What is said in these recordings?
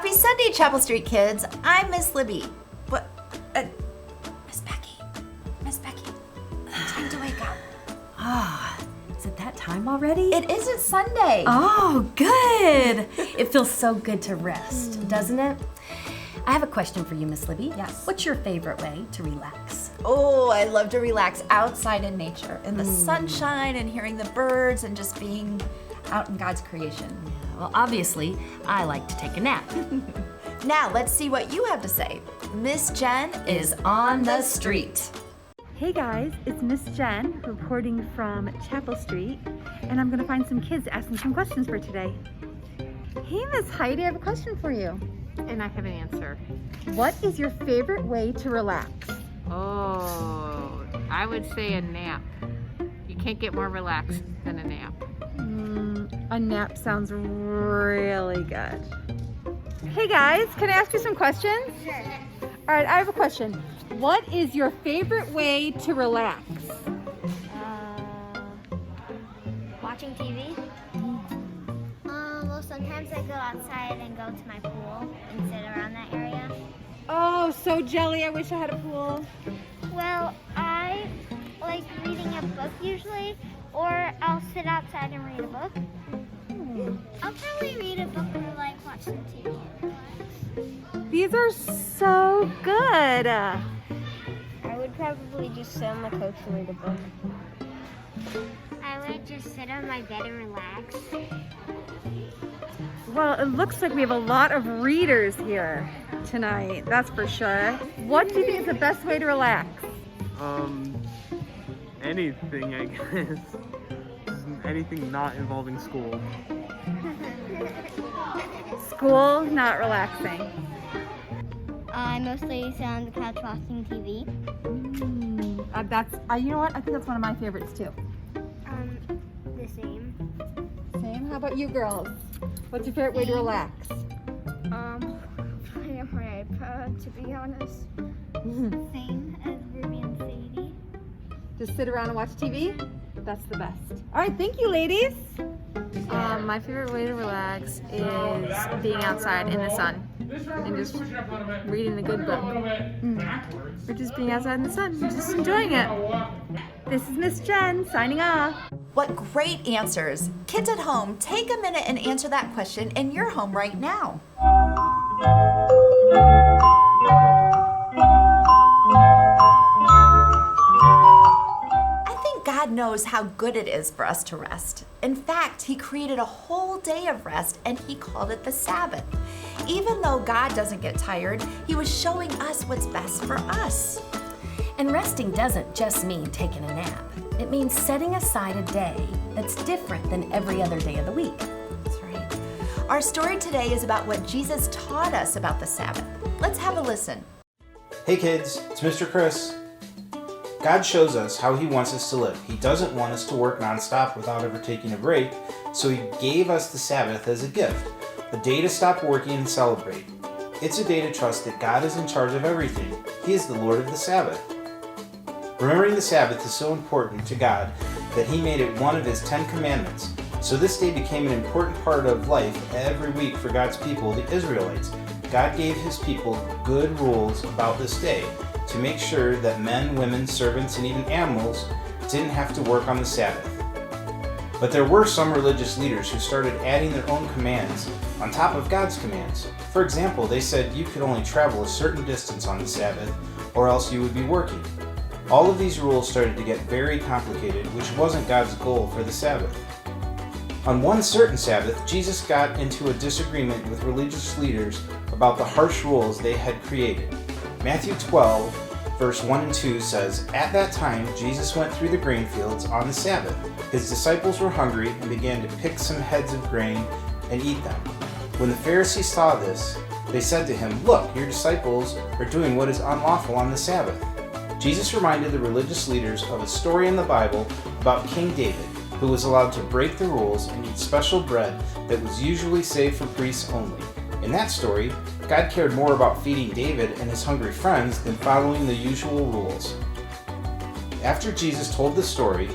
Happy Sunday, Chapel Street kids. I'm Miss Libby. What? Miss Becky. Miss Becky. Time to wake up. Is it that time already? It isn't Sunday. Oh, good. It feels so good to rest, doesn't it? I have a question for you, Miss Libby. Yes. What's your favorite way to relax? Oh, I love to relax outside in nature, in the sunshine and hearing the birds and just being out in God's creation. Well, obviously, I like to take a nap. Now, let's see what you have to say. Miss Jen is on the street. Hey guys, it's Miss Jen reporting from Chapel Street, and I'm going to find some kids asking some questions for today. Hey Miss Heidi, I have a question for you. And I have an answer. What is your favorite way to relax? Oh, I would say a nap. You can't get more relaxed than a nap. A nap sounds really good. Hey guys, can I ask you some questions? Sure. All right, I have a question. What is your favorite way to relax? Watching TV. Well, sometimes I go outside and go to my pool and sit around that area. Oh, so jelly, I wish I had a pool. Well, I like reading a book usually, or I'll sit outside and read a book. I'll probably read a book or like watch some TV. These are so good. I would probably just sit on the couch and read a book. I would just sit on my bed and relax. Well, it looks like we have a lot of readers here tonight, that's for sure. What do you think is the best way to relax? Anything, I guess. Anything not involving school. School, not relaxing. I mostly sit on the couch watching TV. You know what? I think that's one of my favorites too. The same. Same. How about you girls? What's your favorite way to relax? Playing on my iPad, to be honest. Same as Ruby and Sadie. Just sit around and watch TV? That's the best. All right, thank you, ladies. My favorite way to relax is being outside in the sun and just reading a good book. Or just being outside in the sun and just enjoying it. This is Miss Jen signing off. What great answers. Kids at home, take a minute and answer that question in your home right now. God knows how good it is for us to rest. In fact, He created a whole day of rest and He called it the Sabbath. Even though God doesn't get tired, He was showing us what's best for us. And resting doesn't just mean taking a nap. It means setting aside a day that's different than every other day of the week. That's right. Our story today is about what Jesus taught us about the Sabbath. Let's have a listen. Hey kids, it's Mr. Chris. God shows us how He wants us to live. He doesn't want us to work nonstop without ever taking a break, so He gave us the Sabbath as a gift, a day to stop working and celebrate. It's a day to trust that God is in charge of everything. He is the Lord of the Sabbath. Remembering the Sabbath is so important to God that He made it one of His 10 commandments, so this day became an important part of life every week for God's people, the Israelites. God gave His people good rules about this day, to make sure that men, women, servants, and even animals didn't have to work on the Sabbath. But there were some religious leaders who started adding their own commands on top of God's commands. For example, they said you could only travel a certain distance on the Sabbath, or else you would be working. All of these rules started to get very complicated, which wasn't God's goal for the Sabbath. On one certain Sabbath, Jesus got into a disagreement with religious leaders about the harsh rules they had created. Matthew 12, verse 1 and 2 says, "At that time, Jesus went through the grain fields on the Sabbath. His disciples were hungry and began to pick some heads of grain and eat them. When the Pharisees saw this, they said to Him, 'Look, your disciples are doing what is unlawful on the Sabbath.'" Jesus reminded the religious leaders of a story in the Bible about King David, who was allowed to break the rules and eat special bread that was usually saved for priests only. In that story, God cared more about feeding David and his hungry friends than following the usual rules. After Jesus told the story,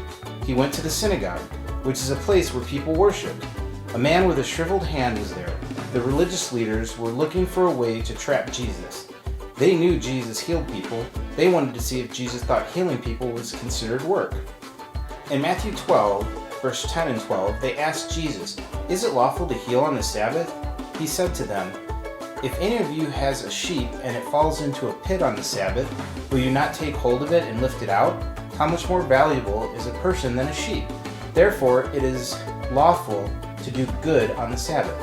He went to the synagogue, which is a place where people worshiped. A man with a shriveled hand was there. the religious leaders were looking for a way to trap Jesus. They knew Jesus healed people. They wanted to see if Jesus thought healing people was considered work. In Matthew 12, verse 10 and 12, they asked Jesus, "Is it lawful to heal on the Sabbath?" He said to them, "If any of you has a sheep and it falls into a pit on the Sabbath, will you not take hold of it and lift it out? How much more valuable is a person than a sheep? Therefore it is lawful to do good on the Sabbath."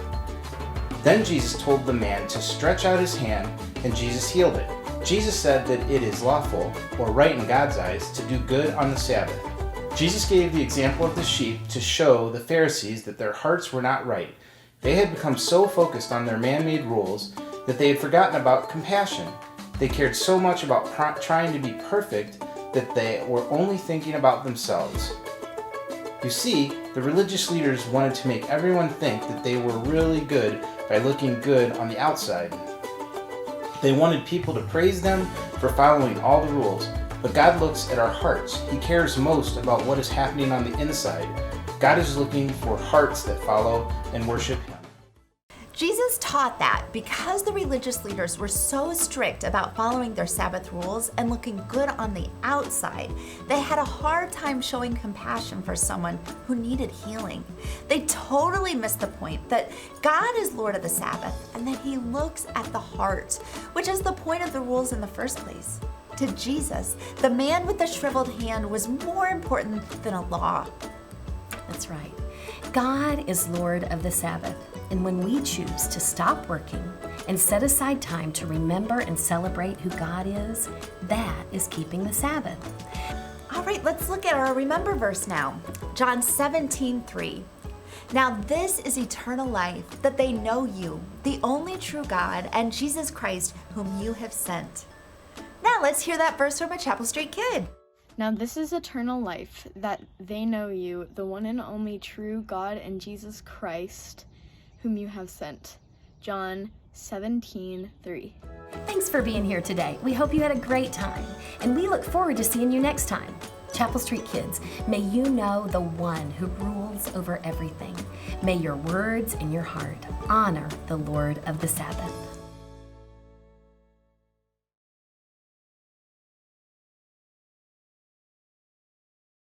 Then Jesus told the man to stretch out his hand, and Jesus healed it. Jesus said that it is lawful, or right in God's eyes, to do good on the Sabbath. Jesus gave the example of the sheep to show the Pharisees that their hearts were not right. They had become so focused on their man-made rules that they had forgotten about compassion. They cared so much about trying to be perfect that they were only thinking about themselves. You see, the religious leaders wanted to make everyone think that they were really good by looking good on the outside. They wanted people to praise them for following all the rules, but God looks at our hearts. He cares most about what is happening on the inside. God is looking for hearts that follow and worship Him. Jesus taught that because the religious leaders were so strict about following their Sabbath rules and looking good on the outside, they had a hard time showing compassion for someone who needed healing. They totally missed the point that God is Lord of the Sabbath and that He looks at the heart, which is the point of the rules in the first place. To Jesus, the man with the shriveled hand was more important than a law. That's right. God is Lord of the Sabbath. And when we choose to stop working and set aside time to remember and celebrate who God is, that is keeping the Sabbath. All right, let's look at our remember verse now. John 17:3. Now this is eternal life, that they know you, the only true God, and Jesus Christ, whom you have sent. Now let's hear that verse from a Chapel Street kid. Now this is eternal life, that they know you, the one and only true God, and Jesus Christ, whom you have sent. John 17:3. Thanks for being here today. We hope you had a great time, and we look forward to seeing you next time. Chapel Street kids, may you know the one who rules over everything. May your words and your heart honor the Lord of the Sabbath.